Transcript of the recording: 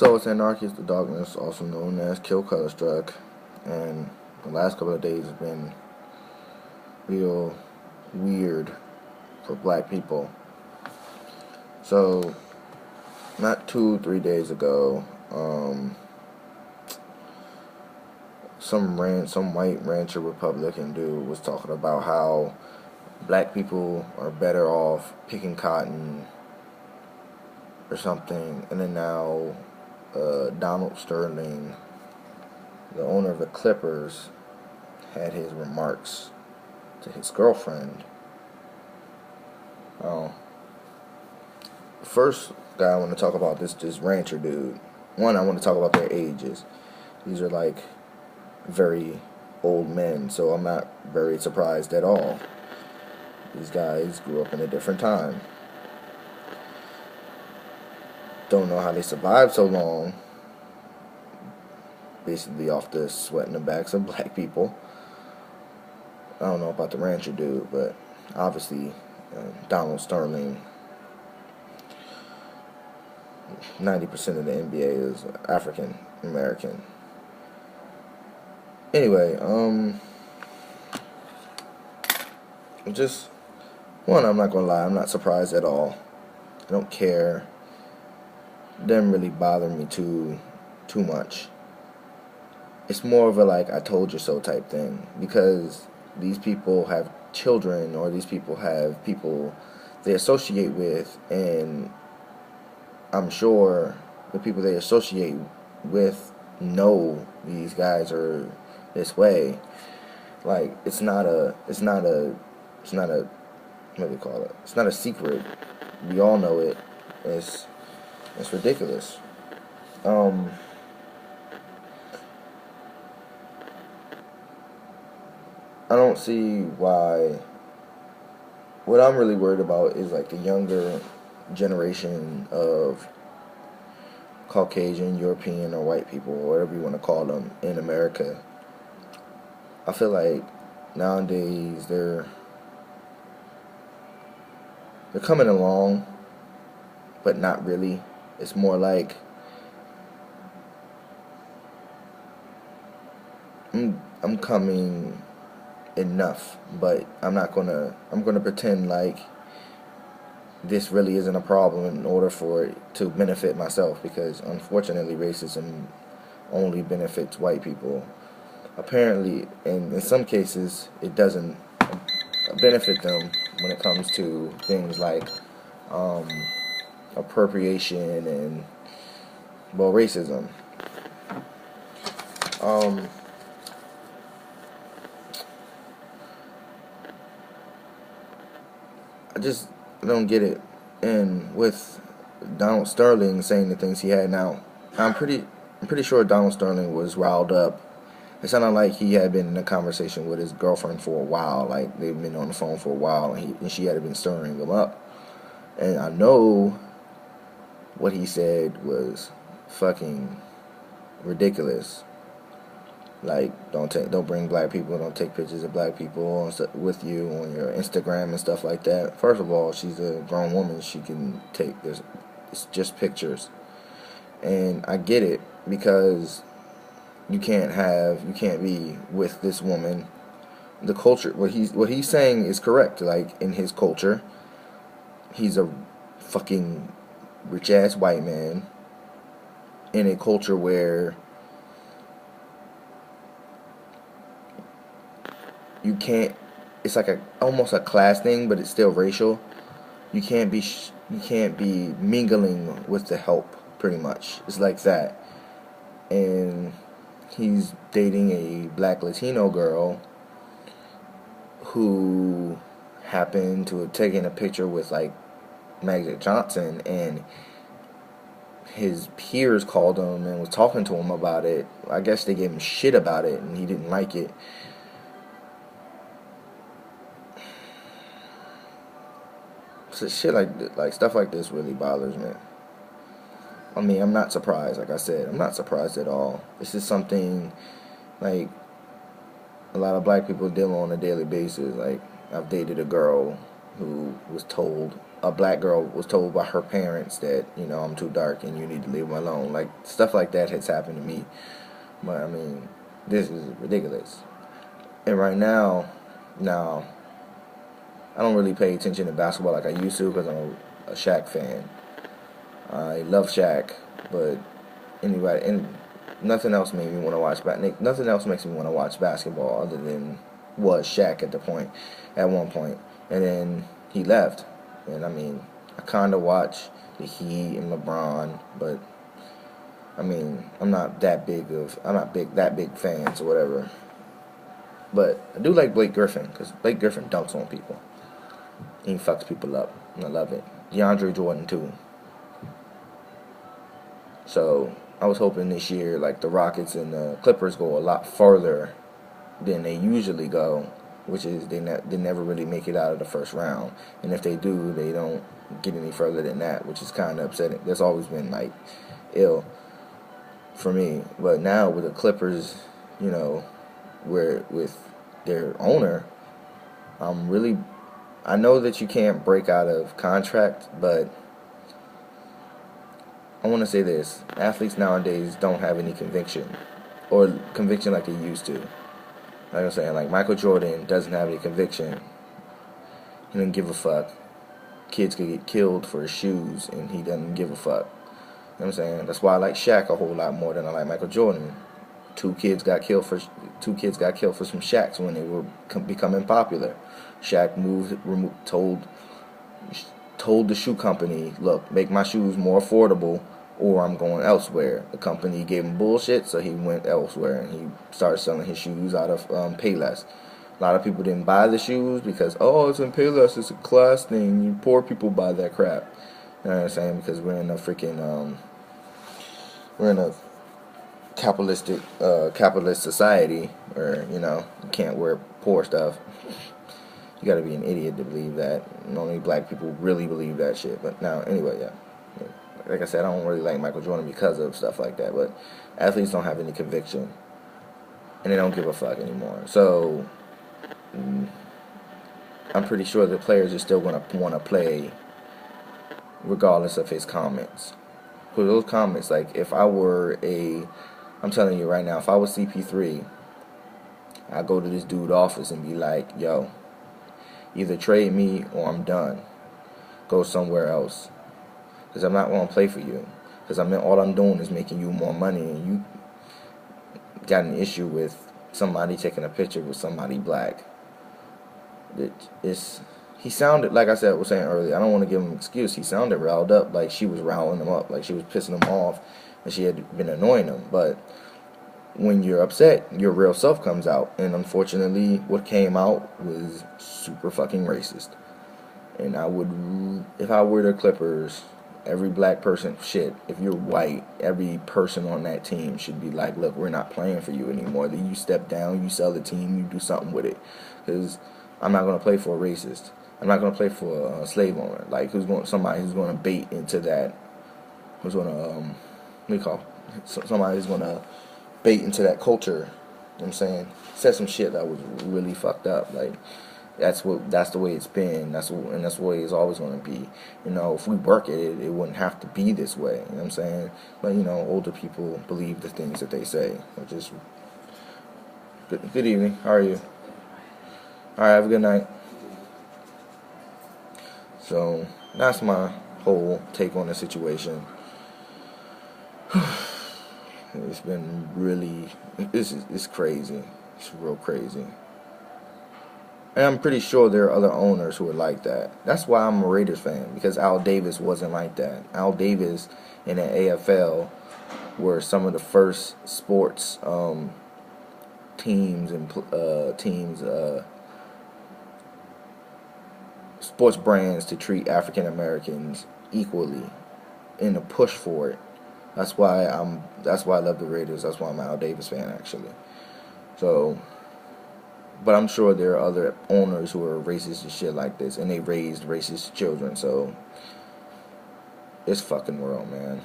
So it's Anarchist the Darkness, also known as Kill Color Struck, and the last couple of days have been real weird for black people. So, not 3 days ago, some white rancher Republican dude was talking about how black people are better off picking cotton or something, and then now Donald Sterling, the owner of the Clippers, had his remarks to his girlfriend. First guy I want to talk about this rancher dude. One, I want to talk about their ages. These are like very old men, so I'm not very surprised at all. These guys grew up in a different time. Don't know how they survived so long, basically off the sweat in the backs of black people. I don't know about the rancher dude, but obviously Donald Sterling, 90% of the NBA is African American. Anyway, just one, I'm not gonna lie, I'm not surprised at all. I don't care. It doesn't really bother me too much. It's more of a like I told you so type thing, because these people have children, or these people have people they associate with, and I'm sure the people they associate with know these guys are this way. Like it's not a what do you call it? It's not a secret. We all know it. It's ridiculous. I don't see why. What I'm really worried about is like the younger generation of Caucasian, European, or white people, or whatever you want to call them, in America. I feel like nowadays they're coming along, but not really. It's more like I'm coming enough, but I'm gonna pretend like this really isn't a problem in order for it to benefit myself, because unfortunately racism only benefits white people. Apparently, and in some cases it doesn't benefit them when it comes to things like appropriation and, well, racism. I just don't get it. And with Donald Sterling saying the things he had now, I'm pretty sure Donald Sterling was riled up. It sounded like he had been in a conversation with his girlfriend for a while, like they've been on the phone for a while, and she had been stirring him up. And I know what he said was fucking ridiculous. Like, don't bring black people, don't take pictures of black people with you on your Instagram and stuff like that. First of all, she's a grown woman. She can take this. It's just pictures, and I get it, because you can't be with this woman. The culture, what he's saying is correct. Like, in his culture, he's a fucking rich ass white man in a culture where you can't. It's like almost a class thing, but it's still racial. You can't be mingling with the help. Pretty much, it's like that. And he's dating a black Latino girl who happened to have taken a picture with like Magic Johnson, and his peers called him and was talking to him about it. I guess they gave him shit about it, and he didn't like it. So shit like stuff like this really bothers me. I mean, I'm not surprised. Like I said, I'm not surprised at all. This is something like a lot of black people deal on a daily basis. Like, I've dated a girl who was told a black girl was told by her parents that, you know, I'm too dark and you need to leave me alone. Like, stuff like that has happened to me. But, I mean, this is ridiculous. And right now, I don't really pay attention to basketball like I used to because I'm a Shaq fan. I love Shaq, but anybody, and nothing else made me want to watch. Nothing else makes me want to watch basketball other than was Shaq at one point, and then he left. And I mean, I kind of watch the Heat and LeBron, but I mean, I'm not that big fans or whatever. But I do like Blake Griffin because Blake Griffin dunks on people. He fucks people up, and I love it. DeAndre Jordan too. So I was hoping this year, like the Rockets and the Clippers go a lot further than they usually go, which is they never really make it out of the first round, and if they do, they don't get any further than that, which is kind of upsetting. That's always been like ill for me. But now with the Clippers, you know, where with their owner, I know that you can't break out of contract, but I want to say this. Athletes nowadays don't have any conviction like they used to. Like I'm saying, like Michael Jordan doesn't have any conviction. He doesn't give a fuck. Kids could get killed for his shoes, and he doesn't give a fuck. You know what I'm saying? That's why I like Shaq a whole lot more than I like Michael Jordan. Two kids got killed for some Shaqs when they were becoming popular. Shaq told the shoe company, look, make my shoes more affordable or I'm going elsewhere. The company gave him bullshit, so he went elsewhere and he started selling his shoes out of Payless. A lot of people didn't buy the shoes because, oh, it's in Payless, it's a class thing. You poor people buy that crap. You know what I'm saying? Because we're in a capitalist society where, you know, you can't wear poor stuff. You gotta be an idiot to believe that. And only black people really believe that shit. But now, anyway, yeah. Like I said, I don't really like Michael Jordan because of stuff like that. But athletes don't have any conviction. And they don't give a fuck anymore. So, I'm pretty sure the players are still gonna want to play regardless of his comments. For those comments, like, I'm telling you right now, if I was CP3, I'd go to this dude's office and be like, yo, either trade me or I'm done. Go somewhere else. Because I'm not going to play for you. Because all I'm doing is making you more money. And you got an issue with somebody taking a picture with somebody black. He sounded, like I was saying earlier, I don't want to give him an excuse. He sounded riled up, like she was riling him up, like she was pissing him off. And she had been annoying him. But when you're upset, your real self comes out. And unfortunately, what came out was super fucking racist. And if I were the Clippers, every black person, if you're white, every person on that team should be like, look, we're not playing for you anymore. Then you step down, you sell the team, you do something with it. Because I'm not going to play for a racist. I'm not going to play for a slave owner. Like, somebody who's going to bait into that, who's going to, somebody who's going to bait into that culture. You know what I'm saying? Said some shit that was really fucked up. Like, that's the way it's been. That's the way it's always going to be. You know, if we work at it, it wouldn't have to be this way. You know what I'm saying? But, you know, older people believe the things that they say. Which is good evening. How are you? All right, have a good night. So that's my whole take on the situation. It's been really, it's crazy. It's real crazy. And I'm pretty sure there are other owners who are like that. That's why I'm a Raiders fan, because Al Davis wasn't like that. Al Davis and the AFL were some of the first sports sports brands to treat African Americans equally in a push for it. That's why I love the Raiders. That's why I'm an Al Davis fan, actually. So, but I'm sure there are other owners who are racist and shit like this, and they raised racist children. So, it's fucking world, man.